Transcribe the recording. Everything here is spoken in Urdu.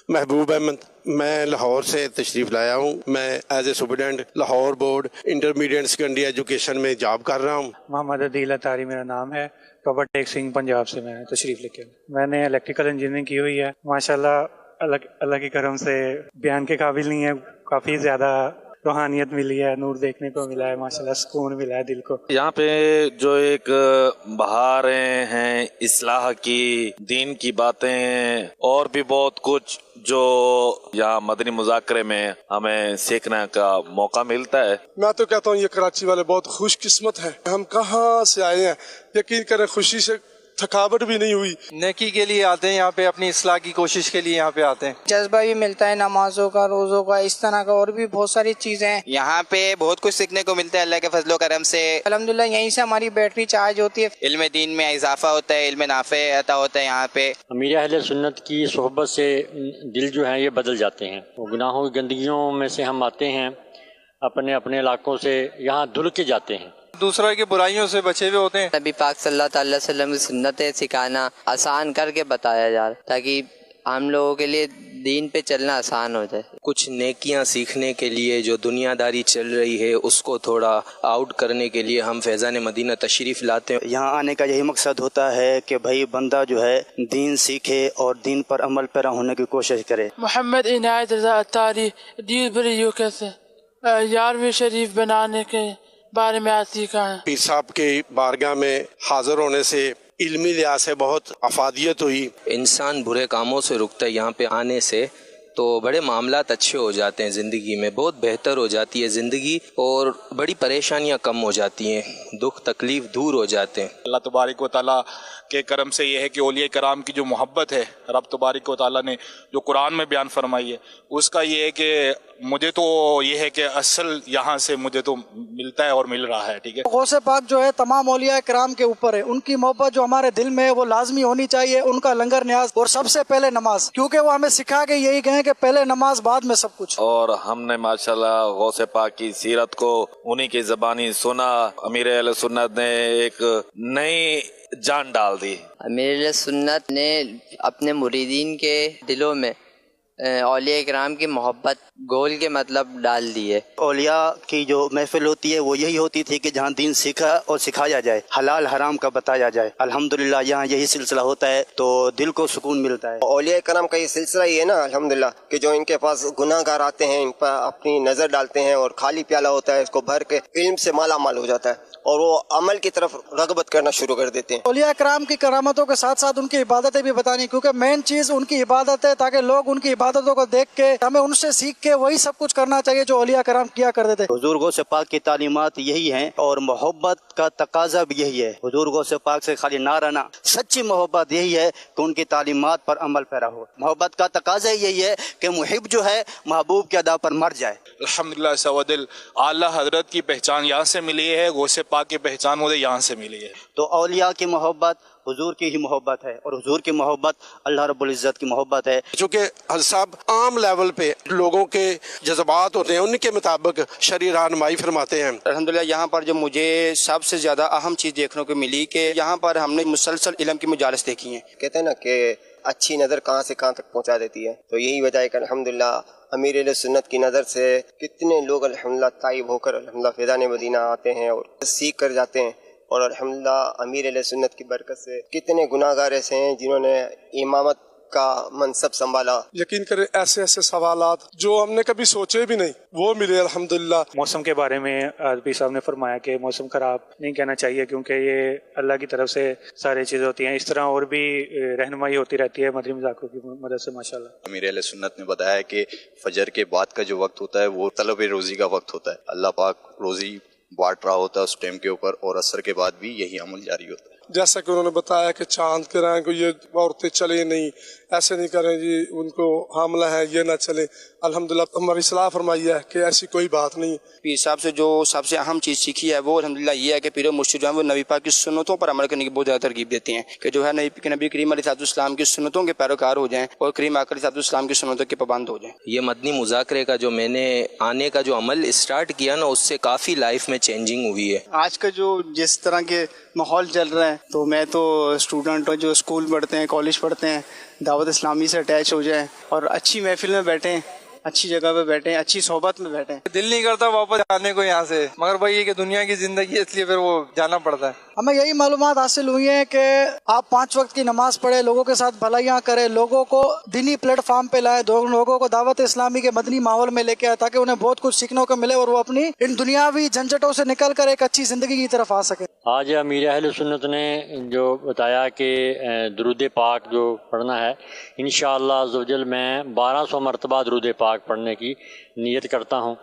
محبوب احمد، میں لاہور سے تشریف لایا ہوں۔ میں as a superintendent Lahore board intermediate secondary education میں جاب کر رہا ہوں۔ محمد عدیل اتاری میرا نام ہے، پراپر ٹیک سنگھ پنجاب سے میں تشریف لے کے میں نے الیکٹریکل انجینئرنگ کی ہوئی ہے۔ ماشاءاللہ اللہ کی کرم سے بیان کے قابل نہیں ہے، کافی زیادہ روحانیت ملی ہے، نور دیکھنے کو ملا ہے، ماشاءاللہ سکون ملا ہے دل کو۔ یہاں پہ جو ایک بہاریں ہیں اصلاح کی، دین کی باتیں ہیں، اور بھی بہت کچھ جو یہاں مدنی مذاکرے میں ہمیں سیکھنے کا موقع ملتا ہے۔ میں تو کہتا ہوں یہ کراچی والے بہت خوش قسمت ہیں، ہم کہاں سے آئے ہیں، یقین کریں خوشی سے تھکاوٹ بھی نہیں ہوئی۔ نیکی کے لیے آتے ہیں یہاں پہ، اپنی اصلاح کی کوشش کے لیے یہاں پہ آتے ہیں۔ جذبہ بھی ملتا ہے نمازوں کا، روزوں کا، اس طرح کا اور بھی بہت ساری چیزیں ہیں۔ یہاں پہ بہت کچھ سیکھنے کو ملتا ہے اللہ کے فضل و کرم سے۔ الحمدللہ یہیں سے ہماری بیٹری چارج ہوتی ہے، علم دین میں اضافہ ہوتا ہے، علم نافع عطا ہوتا ہے یہاں پہ۔ امیر اہل سنت کی صحبت سے دل جو ہیں یہ بدل جاتے ہیں، وہ گناہوں کی گندگیوں میں سے ہم آتے ہیں، اپنے اپنے علاقوں سے یہاں دھل کے جاتے ہیں، دوسرے کی برائیوں سے بچے ہوئے ہوتے ہیں۔ نبی پاک صلی اللہ تعالی وسلم کی سنتیں سکھانا آسان کر کے بتایا جا رہا تاکہ ہم لوگوں کے لیے دین پہ چلنا آسان ہو جائے۔ کچھ نیکیاں سیکھنے کے لیے جو دنیا داری چل رہی ہے اس کو تھوڑا آؤٹ کرنے کے لیے ہم فیضان مدینہ تشریف لاتے ہیں۔ یہاں آنے کا یہی مقصد ہوتا ہے کہ بھائی بندہ جو ہے دین سیکھے اور دین پر عمل پیرا ہونے کی کوشش کرے۔ محمد عنایت رضا اتاری ڈیل بری یوکے سے 11ویں شریف بنانے کے بارے میں آج سیکھا ہے۔ پیر صاحب کے بارگاہ میں حاضر ہونے سے علمی لحاظ سے بہت افادیت ہوئی۔ انسان برے کاموں سے رکتا ہے، یہاں پہ آنے سے تو بڑے معاملات اچھے ہو جاتے ہیں، زندگی میں بہت بہتر ہو جاتی ہے زندگی، اور بڑی پریشانیاں کم ہو جاتی ہیں، دکھ تکلیف دور ہو جاتے ہیں۔ اللہ تبارک و تعالیٰ کے کرم سے یہ ہے کہ اولیاء کرام کی جو محبت ہے رب تبارک و تعالیٰ نے جو قرآن میں بیان فرمائی ہے، اس کا یہ ہے کہ مجھے تو یہ ہے کہ اصل یہاں سے مجھے تو ملتا ہے اور مل رہا ہے۔ ٹھیک ہے، غوث پاک جو ہے تمام اولیاء کرام کے اوپر ہے، ان کی محبت جو ہمارے دل میں ہے وہ لازمی ہونی چاہیے، ان کا لنگر نیاز، اور سب سے پہلے نماز، کیونکہ وہ ہمیں سکھا کے یہی کہیں کہ پہلے نماز بعد میں سب کچھ۔ اور ہم نے ماشاءاللہ غوث پاک کی سیرت کو انہی کی زبانی سنا، امیر اہل سنت نے ایک نئی جان ڈال دی۔ امیر اہل سنت نے اپنے مریدین کے دلوں میں اولیاء کرام کی محبت گول کے مطلب ڈال دی ہے۔ اولیاء کی جو محفل ہوتی ہے وہ یہی ہوتی تھی کہ جہاں دین سیکھا اور سکھایا جائے، حلال حرام کا بتایا جائے۔ الحمدللہ یہاں یہی سلسلہ ہوتا ہے تو دل کو سکون ملتا ہے۔ اولیاء کرام کا یہ سلسلہ ہی ہے نا الحمدللہ، کہ جو ان کے پاس گناہ گار آتے ہیں ان پر اپنی نظر ڈالتے ہیں اور خالی پیالہ ہوتا ہے اس کو بھر کے علم سے مالا مال ہو جاتا ہے اور وہ عمل کی طرف رغبت کرنا شروع کر دیتے ہیں۔ اولیاء کرام کی کرامتوں کے ساتھ ساتھ ان کی عبادتیں بھی بتانی، کیونکہ مین چیز ان کی عبادت ہے، تاکہ لوگ ان کی عبادتوں کو دیکھ کے ہمیں ان سے سیکھ کے وہی سب کچھ کرنا چاہیے جو اولیاء کرام کیا کرتے تھے۔ حضور غوث پاک کی تعلیمات یہی ہیں اور محبت کا تقاضا بھی یہی ہے۔ حضور غوث پاک سے خالی نہ رہنا، سچی محبت یہی ہے کہ ان کی تعلیمات پر عمل پیرا ہو۔ محبت کا تقاضا یہی ہے کہ محب جو ہے محبوب کے ادا پر مر جائے۔ الحمدللہ سودل اعلیٰ حضرت کی پہچان یہاں سے ملی ہے، غوث پاک کی پہچان مجھے یہاں سے ملی ہے۔ تو اولیاء کی محبت حضور کی ہی محبت ہے، اور حضور کی محبت اللہ رب العزت کی محبت ہے۔ چونکہ حضرت صاحب عام لیول پہ لوگوں کے جذبات ہوتے ہیں، ان کے مطابق شرعی رہنمائی فرماتے ہیں۔ الحمدللہ یہاں پر جو مجھے سب سے زیادہ اہم چیز دیکھنے کو ملی کہ یہاں پر ہم نے مسلسل علم کی مجالس دیکھی ہیں۔ کہتے ہیں نا کہ اچھی نظر کہاں سے کہاں تک پہنچا دیتی ہے، تو یہی وجہ ہے کہ الحمدللہ امیر اہل سنت کی نظر سے کتنے لوگ الحمدللہ تائب ہو کر الحمدللہ فیضان مدینہ آتے ہیں اور سیکھ کر جاتے ہیں، اور الحمدللہ امیر اہل سنت کی برکت سے کتنے گناہ گار ایسے ہیں جنہوں نے امامت کا منصب سنبھالا۔ یقین کریں ایسے ایسے سوالات جو ہم نے کبھی سوچے بھی نہیں وہ ملے الحمدللہ۔ موسم کے بارے میں پیر صاحب نے فرمایا کہ موسم خراب نہیں کہنا چاہیے، کیونکہ یہ اللہ کی طرف سے ساری چیزیں ہوتی ہیں۔ اس طرح اور بھی رہنمائی ہوتی رہتی ہے مدنی مذاکروں کی مدد سے ماشاءاللہ۔ امیر اہل سنت نے بتایا کہ فجر کے بعد کا جو وقت ہوتا ہے وہ طلب روزی کا وقت ہوتا ہے، اللہ پاک روزی بانٹ رہا ہوتا ہے اس ٹائم کے اوپر، اور عصر کے بعد بھی یہی عمل جاری ہوتا ہے۔ جیسا کہ انہوں نے بتایا کہ چاند کے رنگ کو یہ عورتیں چلیں نہیں، ایسے نہیں کریں جی، ان کو حاملہ ہے یہ نہ چلے۔ الحمدللہ ہماری صلاح فرمائی ہے کہ ایسی کوئی بات نہیں۔ پیر صاحب سے جو سب سے اہم چیز سیکھی ہے وہ الحمدللہ یہ ہے کہ پیر و مرشد جو ہیں وہ نبی پاک کی سنتوں پر عمل کرنے کی بہت زیادہ ترغیب دیتے ہیں کہ جو ہے نبی کریم علیہ السلام کی سنتوں کے پیروکار ہو جائیں اور کریم آقا علیہ السلام کی سنتوں کے پابند ہو جائیں۔ یہ مدنی مذاکرے کا جو میں نے آنے کا جو عمل اسٹارٹ کیا نا، اس سے کافی لائف میں چینجنگ ہوئی ہے۔ آج کا جو جس طرح کے ماحول چل رہا ہے، تو میں تو اسٹوڈنٹ ہوں جو اسکول پڑھتے ہیں، کالج پڑھتے ہیں، دعوت اسلامی سے اٹیچ ہو جائیں اور اچھی محفل میں بیٹھیں، اچھی جگہ پہ بیٹھیں، اچھی صحبت میں بیٹھیں۔ دل نہیں کرتا واپس آنے کو یہاں سے، مگر وہی ہے کہ دنیا کی زندگی ہے، اس لیے پھر وہ جانا پڑتا ہے۔ ہمیں یہی معلومات حاصل ہوئی ہیں کہ آپ 5 وقت کی نماز پڑھیں، لوگوں کے ساتھ بھلائیاں کریں، لوگوں کو دینی پلیٹ فارم پہ لائے، لوگوں کو دعوت اسلامی کے مدنی ماحول میں لے کے آئے تاکہ انہیں بہت کچھ سیکھنے کو ملے اور وہ اپنی ان دنیاوی جھنجھٹوں سے نکل کر ایک اچھی زندگی کی طرف آ سکے۔ آج امیر اہل سنت نے جو بتایا کہ درود پاک جو پڑھنا ہے، انشاءاللہ عز و جل میں 1200 مرتبہ درود پاک پڑھنے کی نیت کرتا ہوں۔